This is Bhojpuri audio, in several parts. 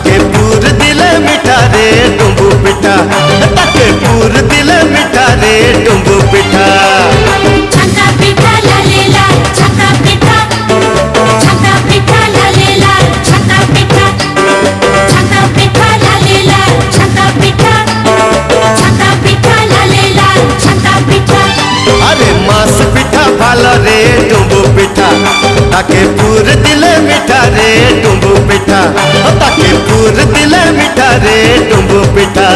ताके पूर दिले मिठा रे डुम्बू पिठा, ताके पूर दिले मिठा रे डुम्बू पिठा। छक्का पिठा लाले लाल छक्का पिठा, छक्का पिठा लाले लाल छक्का पिठा, छक्का पिठा लाले लाल छक्का पिठा, छक्का पिठा लाले लाल छक्का पिठा। अरे मांस पिठा भालो रे डुम्बू पिठा, ताके पूर दिले मिठा रे डुम्बू पिठा, ताके पूर दिले मिठा रे डुम्बू पिठा।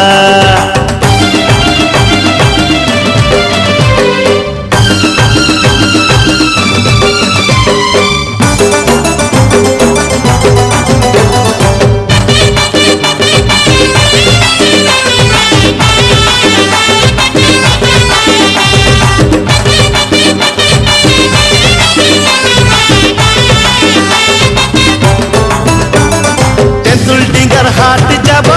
हाट जब